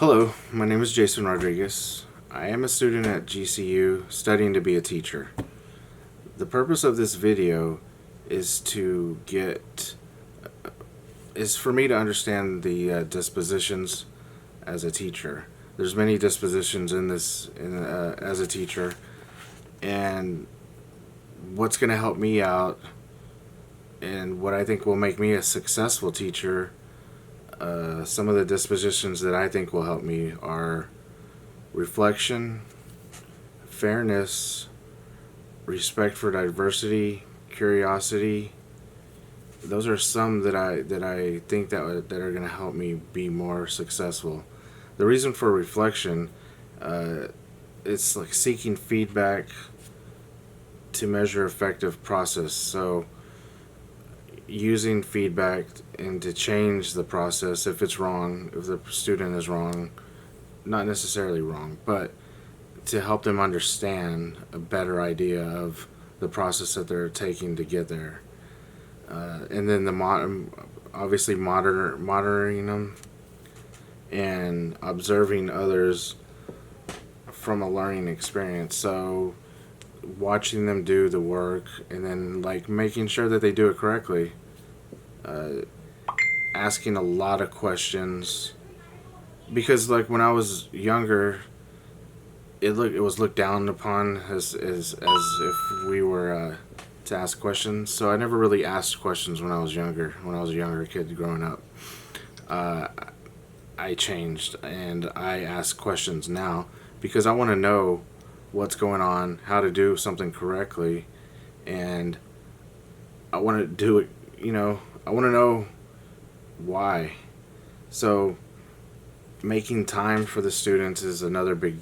Hello, my name is Jason Rodriguez. I am a student at GCU studying to be a teacher. The purpose of this video is for me to understand the dispositions as a teacher. There's many dispositions as a teacher, and what's going to help me out and what I think will make me a successful teacher. Some of the dispositions that I think will help me are reflection, fairness, respect for diversity, curiosity. Those are some that I think that are going to help me be more successful. The reason for reflection, it's like seeking feedback to measure effective process. So using feedback and to change the process if it's wrong, if the student is wrong, not necessarily wrong, but to help them understand a better idea of the process that they're taking to get there. And then obviously monitoring them and observing others from a learning experience. So watching them do the work and then like making sure that they do it correctly. Asking a lot of questions, because like when I was younger, it was looked down upon as if we were to ask questions. So I never really asked questions when I was younger. When I was a younger kid growing up, I changed and I ask questions now because I want to know what's going on, how to do something correctly, and I want to do it. I want to know why. So making time for the students is another big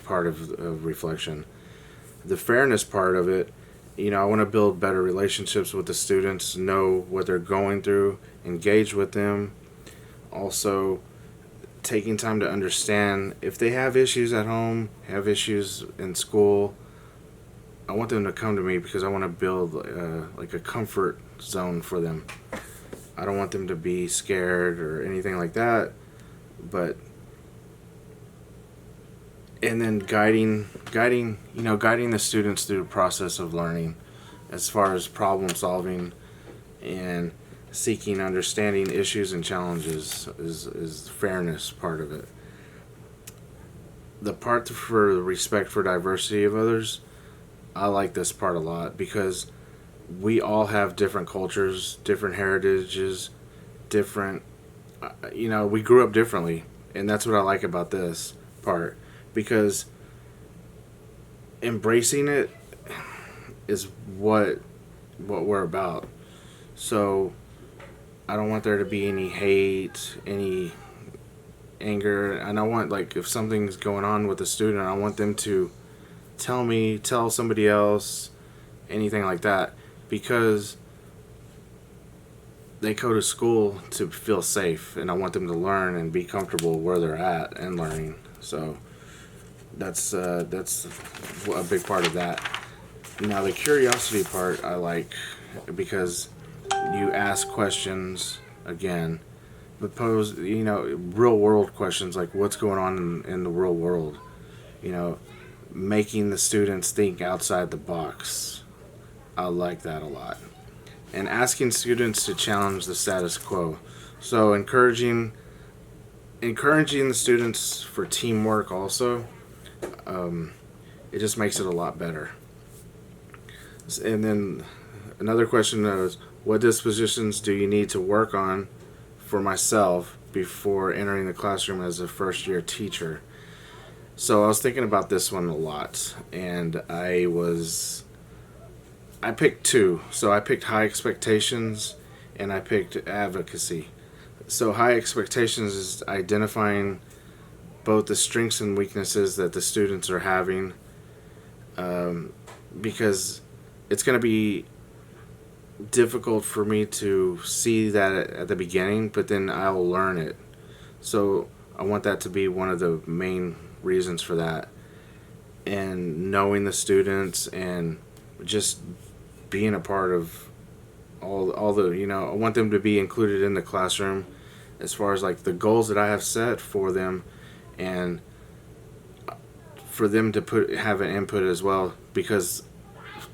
part of reflection. The fairness part of it, I want to build better relationships with the students, know what they're going through, engage with them. Also, taking time to understand if they have issues at home, have issues in school. I want them to come to me because I want to build like a comfort zone for them. I don't want them to be scared or anything like that, and then guiding the students through the process of learning as far as problem solving and seeking understanding issues and challenges is the fairness part of it. The part for respect for diversity of others, I like this part a lot because we all have different cultures, different heritages, we grew up differently, and that's what I like about this part, because embracing it is what we're about. So I don't want there to be any hate, any anger, and I want, like, if something's going on with a student, I want them to tell somebody else, anything like that, because they go to school to feel safe, and I want them to learn and be comfortable where they're at and learning. So that's a big part of that. Now the curiosity part I like, because you ask questions again, but pose real world questions like what's going on in the real world. Making the students think outside the box. I like that a lot. And asking students to challenge the status quo. So encouraging the students for teamwork also. It just makes it a lot better. And then another question is, what dispositions do you need to work on for myself before entering the classroom as a first year teacher? So I was thinking about this one a lot, and I picked two. So I picked high expectations and I picked advocacy. So high expectations is identifying both the strengths and weaknesses that the students are having, because it's going to be difficult for me to see that at the beginning, but then I'll learn it. So I want that to be one of the main reasons for that, and knowing the students and just being a part of all the I want them to be included in the classroom as far as like the goals that I have set for them, and for them to have an input as well, because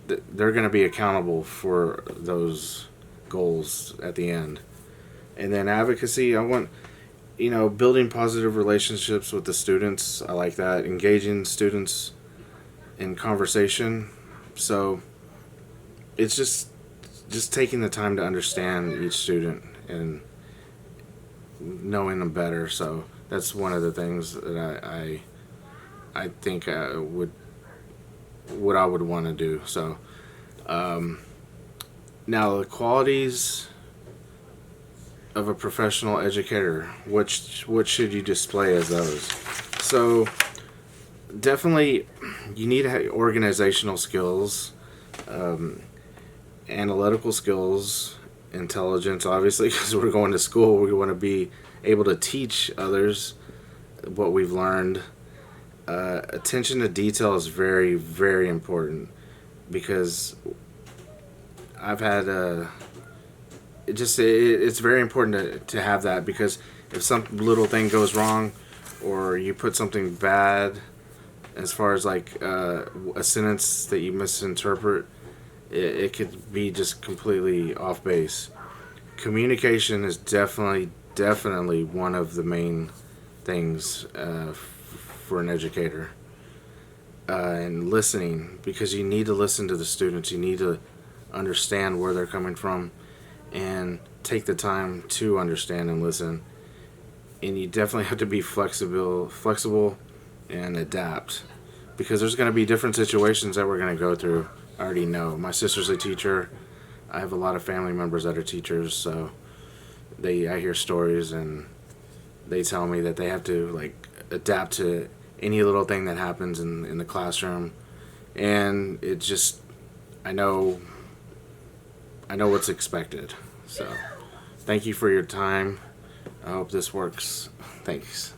they're going to be accountable for those goals at the end. And then advocacy, I want, building positive relationships with the students. I like that. Engaging students in conversation. So it's just taking the time to understand each student and knowing them better. So that's one of the things that I think what I would want to do. So now the qualities of a professional educator, what should you display as those? So definitely you need to have organizational skills, analytical skills, intelligence, obviously, because we're going to school. We want to be able to teach others what we've learned. Attention to detail is very, very important, because I've had it's very important to have that, because if some little thing goes wrong, or you put something bad as far as like a sentence that you misinterpret, it could be just completely off base. Communication is definitely one of the main things for an educator. And listening, because you need to listen to the students. You need to understand where they're coming from and take the time to understand and listen. And you definitely have to be flexible and adapt, because there's going to be different situations that we're going to go through. I already know. My sister's a teacher. I have a lot of family members that are teachers, so I hear stories, and they tell me that they have to like adapt to any little thing that happens in the classroom. And it just, I know what's expected. So thank you for your time. I hope this works. Thanks.